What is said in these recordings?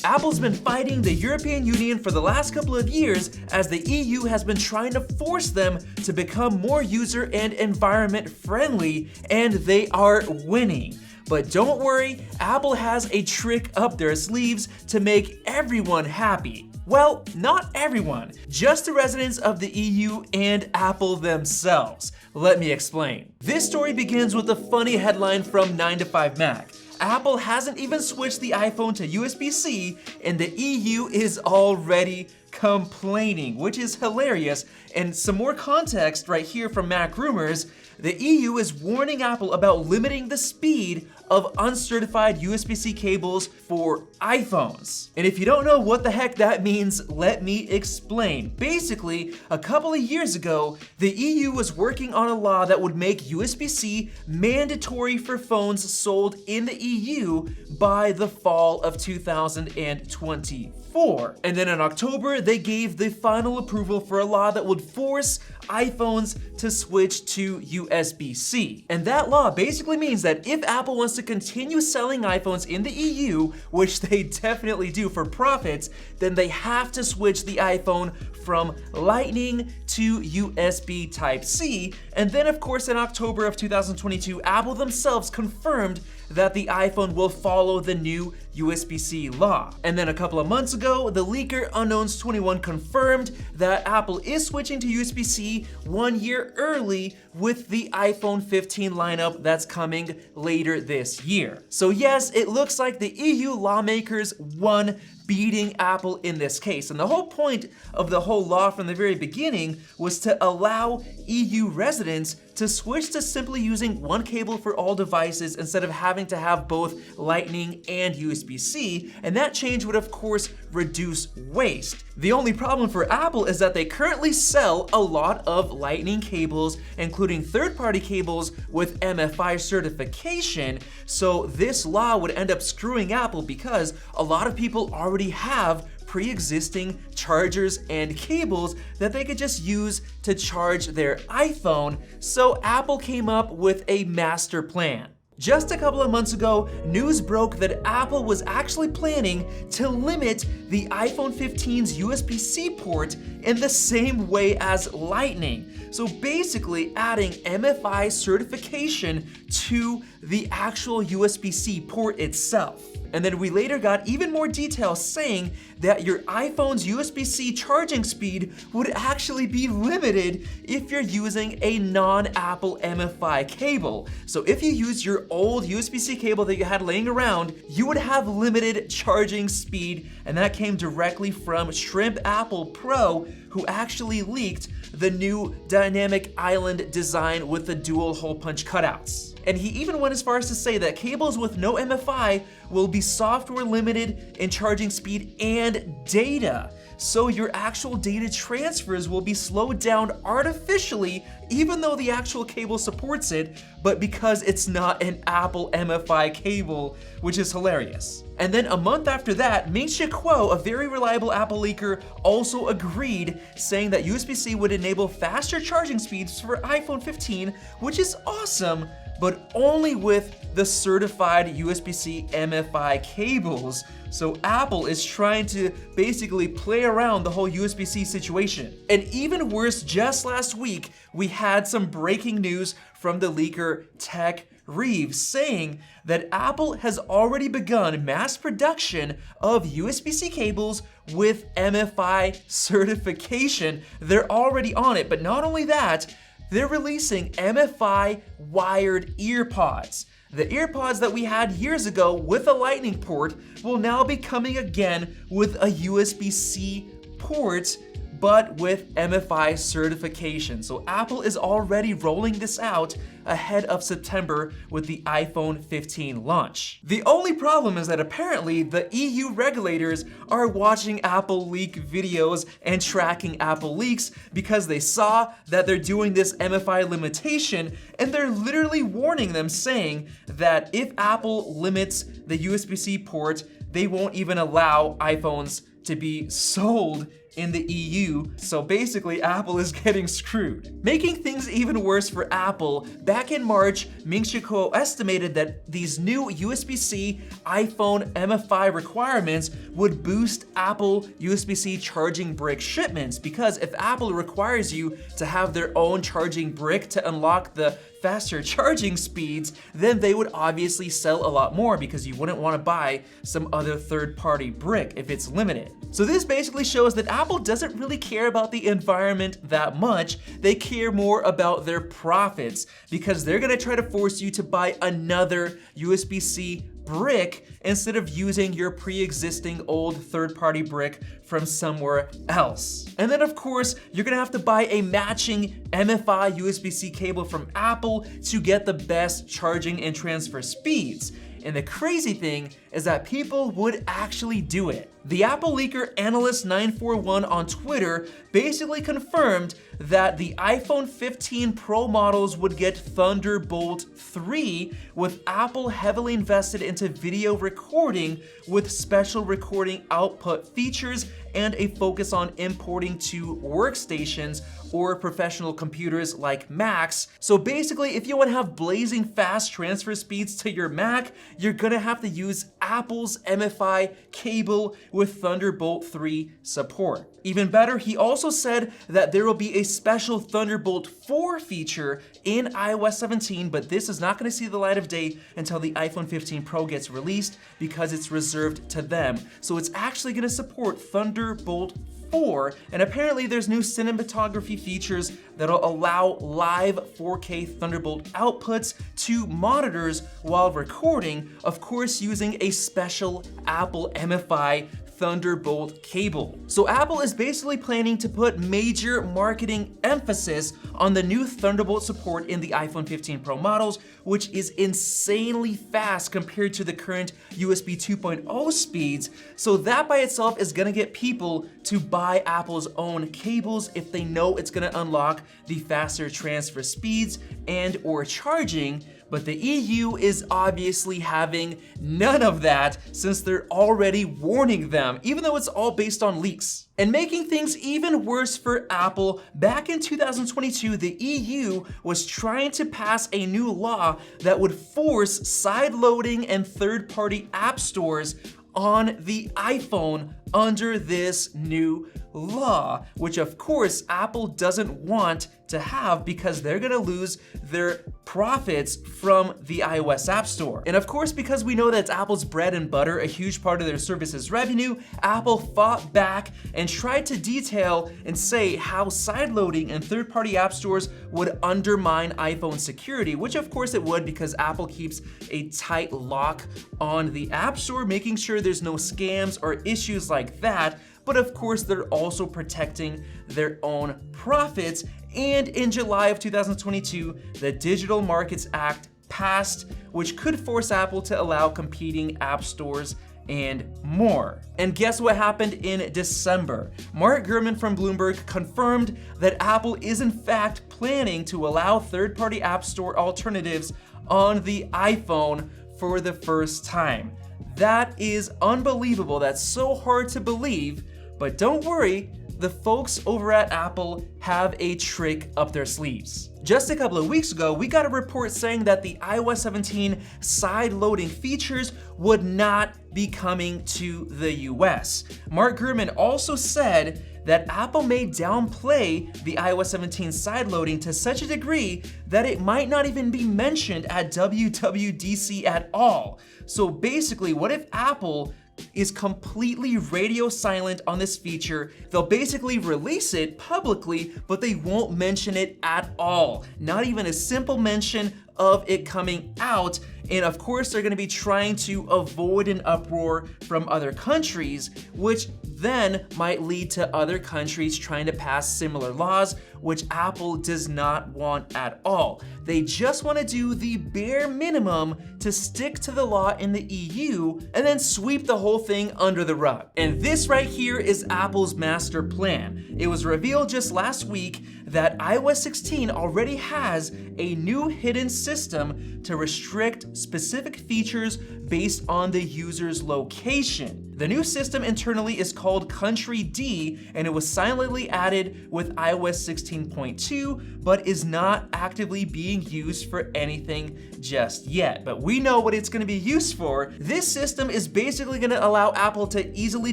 Apple's been fighting the European Union for the last couple of years as the EU has been trying to force them to become more user and environment friendly, and they are winning. But don't worry, Apple has a trick up their sleeves to make everyone happy. Well, not everyone, just the residents of the EU and Apple themselves. Let me explain. This story begins with a funny headline from 9to5Mac. Apple hasn't even switched the iPhone to USB-C, and the EU is already complaining, which is hilarious. And some more context right here from Mac Rumors, the EU is warning Apple about limiting the speed of uncertified USB-C cables for iPhones. And if you don't know what the heck that means, let me explain. Basically, a couple of years ago, the EU was working on a law that would make USB-C mandatory for phones sold in the EU by the fall of 2024. And then in October, they gave the final approval for a law that would force iPhones to switch to USB-C. And that law basically means that if Apple wants to continue selling iPhones in the EU, which they definitely do for profits, then they have to switch the iPhone from Lightning to USB Type-C. And then of course in October of 2022, Apple themselves confirmed that the iPhone will follow the new USB-C law. And then a couple of months ago, the leaker Unknowns21 confirmed that Apple is switching to USB-C 1 year early with the iPhone 15 lineup that's coming later this year. So yes, it looks like the EU lawmakers won, beating Apple in this case. And the whole point of the whole law from the very beginning was to allow EU residents to switch to simply using one cable for all devices instead of having to have both Lightning and USB-C, and that change would of course reduce waste. The only problem for Apple is that they currently sell a lot of Lightning cables, including third-party cables with MFI certification, so this law would end up screwing Apple because a lot of people already have pre-existing chargers and cables that they could just use to charge their iPhone, so Apple came up with a master plan. Just a couple of months ago, news broke that Apple was actually planning to limit the iPhone 15's USB-C port in the same way as Lightning. So basically adding MFI certification to the actual USB-C port itself. And then we later got even more details saying that your iPhone's USB-C charging speed would actually be limited if you're using a non-Apple MFI cable. So if you use your old USB-C cable that you had laying around, you would have limited charging speed, and that came directly from Shrimp Apple Pro, who actually leaked the new dynamic island design with the dual hole punch cutouts. And he even went as far as to say that cables with no MFI will be software limited in charging speed and data. So your actual data transfers will be slowed down artificially, even though the actual cable supports it, but because it's not an Apple MFI cable, which is hilarious. And then a month after that, Ming-Chi Kuo, a very reliable Apple leaker, also agreed, saying that USB-C would enable faster charging speeds for iPhone 15, which is awesome, but only with the certified USB-C MFI cables. So Apple is trying to basically play around the whole USB-C situation. And even worse, just last week, we had some breaking news from the leaker Tech Reeves saying that Apple has already begun mass production of USB-C cables with MFI certification. They're already on it, but not only that, they're releasing MFI wired earpods. The earpods that we had years ago with a Lightning port will now be coming again with a USB-C port, but with MFI certification. So Apple is already rolling this out ahead of September with the iPhone 15 launch. The only problem is that apparently the EU regulators are watching Apple leak videos and tracking Apple leaks because they saw that they're doing this MFI limitation, and they're literally warning them, saying that if Apple limits the USB-C port, they won't even allow iPhones to be sold in the EU, so basically Apple is getting screwed. Making things even worse for Apple, back in March, Ming-Chi Kuo estimated that these new USB-C iPhone MFI requirements would boost Apple USB-C charging brick shipments, because if Apple requires you to have their own charging brick to unlock the faster charging speeds, then they would obviously sell a lot more, because you wouldn't want to buy some other third-party brick if it's limited. So this basically shows that Apple doesn't really care about the environment that much. They care more about their profits, because they're gonna try to force you to buy another USB-C brick instead of using your pre-existing old third-party brick from somewhere else. And then of course, you're gonna have to buy a matching MFI USB-C cable from Apple to get the best charging and transfer speeds. And the crazy thing is that people would actually do it. The Apple leaker Analyst941 on Twitter basically confirmed that the iPhone 15 Pro models would get Thunderbolt 3, with Apple heavily invested into video recording with special recording output features and a focus on importing to workstations or professional computers like Macs. So basically, if you want to have blazing fast transfer speeds to your Mac, you're gonna have to use Apple's MFI cable with Thunderbolt 3 support. Even better, he also said that there will be a special Thunderbolt 4 feature in iOS 17, but this is not going to see the light of day until the iPhone 15 Pro gets released, because it's reserved to them. So it's actually going to support Thunderbolt 4, and apparently there's new cinematography features that'll allow live 4K Thunderbolt outputs to monitors while recording, of course using a special Apple MFI Thunderbolt cable. So Apple is basically planning to put major marketing emphasis on the new Thunderbolt support in the iPhone 15 Pro models, which is insanely fast compared to the current USB 2.0 speeds. So that by itself is gonna get people to buy Apple's own cables if they know it's gonna unlock the faster transfer speeds and or charging. But the EU is obviously having none of that, since they're already warning them, even though it's all based on leaks. And making things even worse for Apple, back in 2022, the EU was trying to pass a new law that would force side-loading and third-party app stores on the iPhone under this new law, which of course Apple doesn't want to have, because they're gonna lose their profits from the iOS App Store. And of course, because we know that's Apple's bread and butter, a huge part of their services revenue, Apple fought back and tried to detail and say how sideloading and third-party app stores would undermine iPhone security, which of course it would, because Apple keeps a tight lock on the App Store, making sure there's no scams or issues like that. But of course, they're also protecting their own profits. And in July of 2022, the Digital Markets Act passed, which could force Apple to allow competing app stores and more. And guess what happened in December? Mark Gurman from Bloomberg confirmed that Apple is in fact planning to allow third-party app store alternatives on the iPhone for the first time. That is unbelievable. That's so hard to believe. But don't worry, the folks over at Apple have a trick up their sleeves. Just a couple of weeks ago, we got a report saying that the iOS 17 side-loading features would not be coming to the US. Mark Gurman also said that Apple may downplay the iOS 17 side-loading to such a degree that it might not even be mentioned at WWDC at all. So basically, what if Apple is completely radio silent on this feature? They'll basically release it publicly, but they won't mention it at all. Not even a simple mention of it coming out. And of course, they're gonna be trying to avoid an uproar from other countries, which then might lead to other countries trying to pass similar laws, which Apple does not want at all. They just wanna do the bare minimum to stick to the law in the EU and then sweep the whole thing under the rug. And this right here is Apple's master plan. It was revealed just last week that iOS 16 already has a new hidden system to restrict specific features based on the user's location. The new system internally is called Country D, and it was silently added with iOS 16.2, but is not actively being used for anything just yet. But we know what it's going to be used for. This system is basically going to allow Apple to easily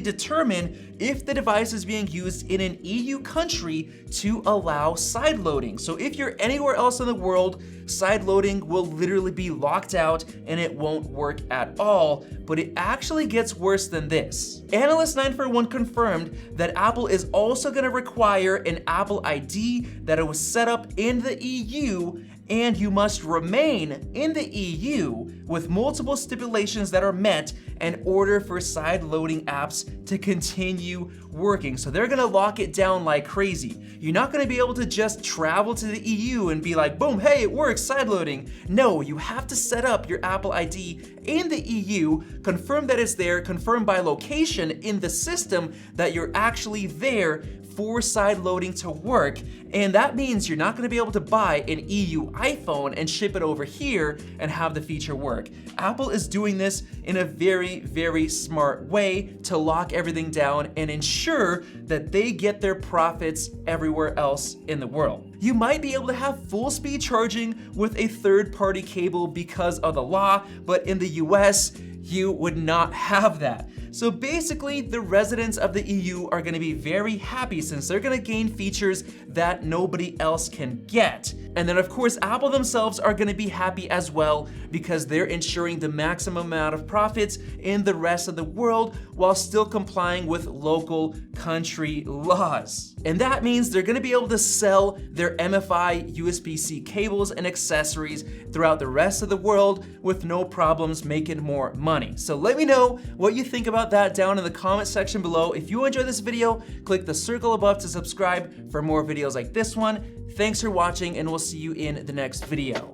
determine if the device is being used in an EU country to allow sideloading. So if you're anywhere else in the world, sideloading will literally be locked out and it won't work at all. But it actually gets worse than this. Analyst 941 confirmed that Apple is also going to require an Apple ID that it was set up in the EU, and you must remain in the EU with multiple stipulations that are met in order for side-loading apps to continue working. So they're gonna lock it down like crazy. You're not gonna be able to just travel to the EU and be like, boom, hey, it works, side-loading. No, you have to set up your Apple ID in the EU, confirm that it's there, confirm by location in the system that you're actually there for side-loading to work. And that means you're not gonna be able to buy an EU iPhone and ship it over here and have the feature work. Apple is doing this in a very, very smart way to lock everything down and ensure that they get their profits everywhere else in the world. You might be able to have full speed charging with a third-party cable because of the law, but in the US, you would not have that. So basically, the residents of the EU are gonna be very happy since they're gonna gain features that nobody else can get. And then of course, Apple themselves are gonna be happy as well because they're ensuring the maximum amount of profits in the rest of the world while still complying with local country laws. And that means they're gonna be able to sell their MFI USB-C cables and accessories throughout the rest of the world with no problems making more money. So let me know what you think about that down in the comment section below. If you enjoyed this video, click the circle above to subscribe for more videos like this one. Thanks for watching, and we'll see you in the next video.